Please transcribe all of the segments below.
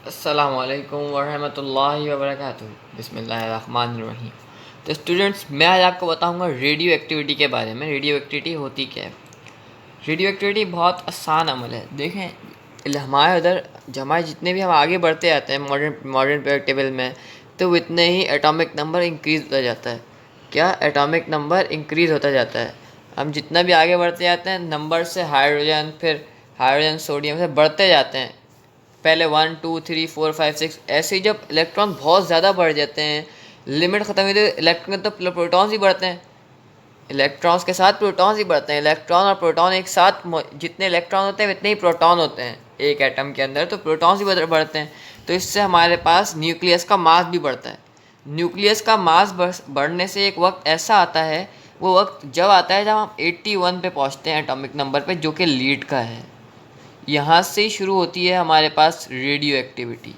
अस्सलामुअलैकुम वरहमतुल्लाहि वबरकातुहू। बिस्मिल्लाहिर्रहमानिर्रहीम। तो स्टूडेंट्स, मैं आज आपको बताऊंगा रेडियो एक्टिविटी के बारे में। रेडियो एक्टिविटी होती क्या है? रेडियो एक्टिविटी बहुत आसान अमल है। देखें, हमारे उधर हमारे जितने भी हम आगे बढ़ते जाते हैं मॉडर्न मॉडर्न पीरियड टेबल में, तो उतने ही एटॉमिक नंबर इंक्रीज़ होता जाता है। क्या एटॉमिक नंबर इंक्रीज़ होता जाता है? हम जितना भी आगे बढ़ते जाते हैं नंबर से हाइड्रोजन, फिर हाइड्रोजन सोडियम से बढ़ते जाते हैं। पहले 1 2 3 4 5 6 ऐसे ही जब इलेक्ट्रॉन बहुत ज़्यादा बढ़ जाते हैं, लिमिट ख़त्म हुई, तो इलेक्ट्रॉन तो प्रोटॉन्स ही बढ़ते हैं। इलेक्ट्रॉन्स के साथ प्रोटॉन्स ही बढ़ते हैं। इलेक्ट्रॉन और प्रोटॉन एक साथ, जितने इलेक्ट्रॉन होते हैं उतने ही प्रोटॉन होते हैं एक एटम के अंदर, तो प्रोटॉन्स ही बढ़ते हैं। तो इससे हमारे पास न्यूक्लियस का मास भी बढ़ता है। न्यूक्लियस का मास बढ़ने से एक वक्त ऐसा आता है, वो वक्त जब आता है जब हम 81 पे पहुंचते हैं एटॉमिक नंबर पे, जो कि लीड का है। यहाँ से ही शुरू होती है हमारे पास रेडियो एक्टिविटी।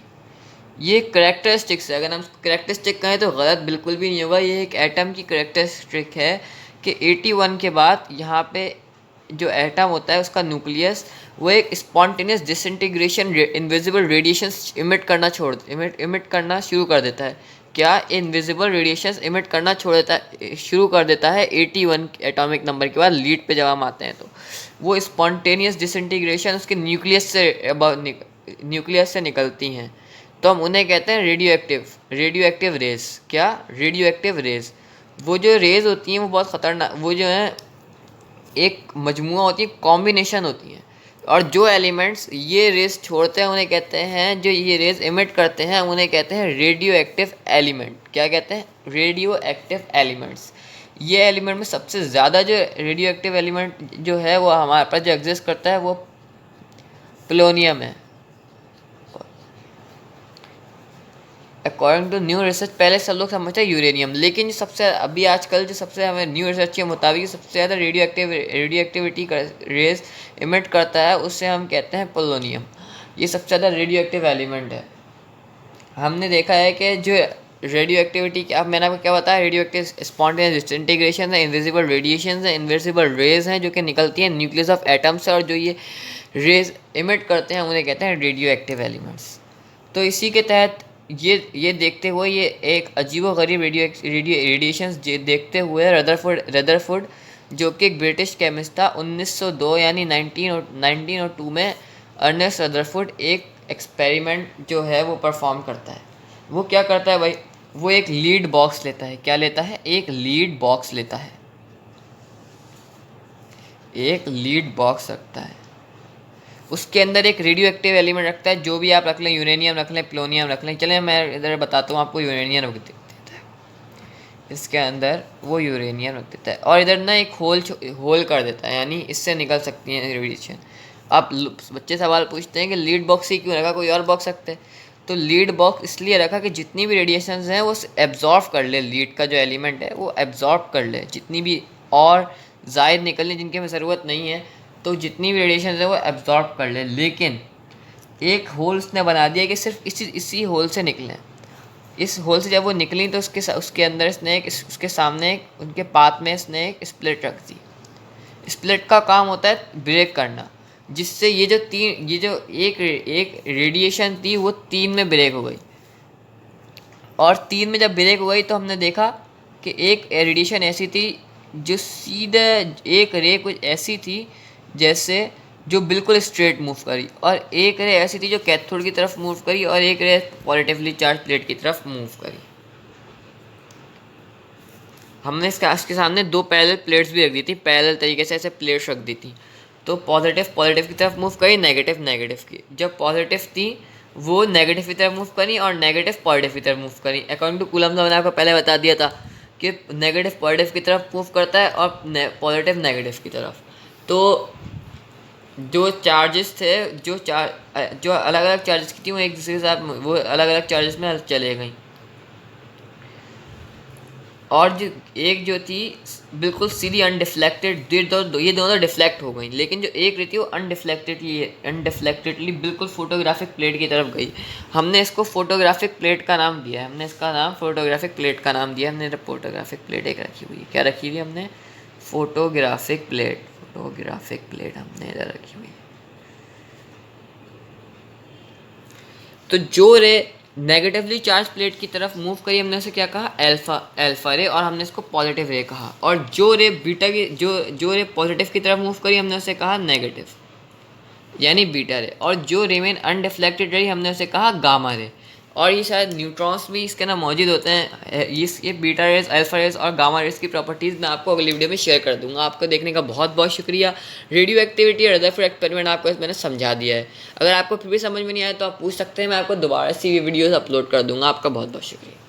ये करेक्टरिस्टिक्स है। अगर हम करेक्टरिस्टिक कहें तो गलत बिल्कुल भी नहीं होगा। ये एक एटम की करेक्टरिस्टिक है कि 81 के बाद यहाँ पे जो एटम होता है उसका न्यूक्लियस, वो एक spontaneous disintegration invisible radiation emit करना शुरू कर देता है। क्या इनविजिबल रेडिएशन इमिट करना शुरू कर देता है 81 एटॉमिक नंबर के बाद लीड पे जब हम आते हैं। तो वो स्पॉन्टेनियस डिसइंटीग्रेशन उसके न्यूक्लियस से निकलती हैं। तो हम उन्हें कहते हैं रेडियो एक्टिव रेज। क्या? Radioactive rays. वो जो रेज होती हैं वो बहुत ख़तरनाक, वो जो है एक मजमुआ होती है, कॉम्बिनेशन होती है। और जो एलिमेंट्स ये रेज छोड़ते हैं उन्हें कहते हैं, जो ये रेज इमिट करते हैं उन्हें कहते हैं रेडियो एक्टिव एलिमेंट। क्या कहते हैं? Radio active elements. ये एलिमेंट में सबसे ज़्यादा जो रेडियो एक्टिव एलिमेंट जो है वो हमारे पास जो एग्जिस्ट करता है वो पोलोनियम है। अकॉर्डिंग टू न्यू रिसर्च, पहले सब लोग समझते हैं यूरेनियम, लेकिन जो सबसे अभी आजकल जो सबसे हमें न्यू रिसर्च के मुताबिक सबसे ज़्यादा रेडियो एक्टिविटी रेज इमिट करता है उससे हम कहते हैं पोलोनियम। ये सबसे ज़्यादा रेडियो एक्टिव एलिमेंट है। हमने देखा है कि जो रेडियो एक्टिविटी, अब मैंने आपको क्या बताया, रेडियो एक्टिव स्पॉन्टेनियस डिसइंटीग्रेशन है, इनविजिबल रेडिएशन है, इनविजिबल रेज हैं जो कि निकलती हैं न्यूक्लियस ऑफ एटम्स से, और जो ये रेज इमिट करते हैं उन्हें कहते हैं रेडियो एक्टिव एलिमेंट्स। तो इसी के तहत ये देखते हुए, ये एक अजीबोगरीब रेडिएशंस देखते हुए रदरफुड जो कि एक ब्रिटिश केमिस्ट था, 1902 यानी 1902 में अर्नेस्ट रदरफुड एक एक्सपेरिमेंट जो है वो परफॉर्म करता है। वो क्या करता है भाई? वो एक लीड बॉक्स लेता है। क्या लेता है? एक लीड बॉक्स लेता है। एक लीड बॉक्स रखता है, उसके अंदर एक रेडियो एक्टिव एलिमेंट रखता है। जो भी आप रख लें, यूरेनियम रख लें, प्लोनियम रख लें। चलें मैं इधर बताता हूँ आपको, यूरेनियम रख देता है इसके अंदर, वो यूरेनियम रख देता है, और इधर ना एक होल कर देता है, यानी इससे निकल सकती है रेडिएशन। आप बच्चे सवाल पूछते हैं कि लीड बॉक्स ही क्यों रखा, कोई और बॉक्स रखते हैं? तो लीड बॉक्स इसलिए रखा कि जितनी भी रेडिएशन हैं वो एब्जॉर्ब कर ले, लीड का जो एलिमेंट है वो एब्जॉर्ब कर ले जितनी भी, और ज़ायद निकलने जिनकी हमें ज़रूरत नहीं है, तो जितनी भी रेडिएशन है वो एब्जॉर्ब कर ले। लेकिन एक होल उसने बना दिया कि सिर्फ इसी होल से निकलें। इस होल से जब वो निकली तो उसके अंदर इसने उसके सामने उनके पाथ में इसने एक स्प्लिट रख दी। स्प्लिट का काम होता है ब्रेक करना, जिससे ये जो एक रेडिएशन थी वो 3 में ब्रेक हो गई। और 3 में जब ब्रेक हो गई तो हमने देखा कि एक रेडिएशन ऐसी थी जो सीधे, एक रे कुछ ऐसी थी जैसे जो बिल्कुल स्ट्रेट मूव करी, और एक रे ऐसी थी जो कैथोड की तरफ मूव करी, और एक रे पॉजिटिवली चार्ज प्लेट की तरफ मूव करी। हमने इसके सामने 2 पैरेलल प्लेट्स भी रख दी थी, पैरेलल तरीके से ऐसे प्लेट्स रख दी थी। तो पॉजिटिव की तरफ मूव करी, नेगेटिव की। जब पॉजिटिव थी वो नेगेटिव की तरफ मूव करी, और नेगेटिव पॉजिटिव की तरफ मूव करी। अकॉर्डिंग टू कूलम्ब मैंने आपको पहले बता दिया था कि नेगेटिव पॉजिटिव की तरफ मूव करता है और पॉजिटिव नेगेटिव की तरफ। तो जो चार्जेस थे, जो अलग अलग चार्जेस की थी, वो एक दूसरे के साथ, वो अलग अलग चार्जेस में चले गई। और जो थी बिल्कुल सीधी अनडिफ्लेक्टेड, ये दोनों डिफ्लेक्ट हो गई, लेकिन जो एक रही थी वो अनडिफ्लेक्टेडली बिल्कुल फोटोग्राफिक प्लेट की तरफ गई। हमने इसको फोटोग्राफिक प्लेट का नाम दिया है, हमने इसका नाम फोटोग्राफिक प्लेट का नाम दिया। हमने फोटोग्राफिक प्लेट एक रखी हुई है। क्या रखी हुई है हमने? फोटोग्राफिक प्लेट हमने इधर रखी हुई है। तो जो रे नेगेटिवली चार्ज प्लेट की तरफ मूव करी, हमने उसे क्या कहा, अल्फा रे, और हमने इसको पॉजिटिव रे कहा। और जो रे बीटा की जो रे पॉजिटिव की तरफ मूव करी, हमने उसे कहा नेगेटिव यानी बीटा रे। और जो रिमेन अनडिफ्लेक्टेड रही, हमने उसे कहा गामा रे। और ये शायद न्यूट्रॉन्स भी इसके अंदर मौजूद होते हैं। ये बीटा रेस, अल्फा रेस और गामा रेस की प्रॉपर्टीज़ मैं आपको अगली वीडियो में शेयर कर दूंगा। आपको देखने का बहुत बहुत शुक्रिया। रेडियो एक्टिविटी और रदरफोर्ड एक्सपेरिमेंट आपको मैंने समझा दिया है। अगर आपको फिर भी समझ में नहीं आया तो आप पूछ सकते हैं, मैं आपको दोबारा से वीडियोज़ अपलोड कर दूंगा। आपका बहुत बहुत शुक्रिया।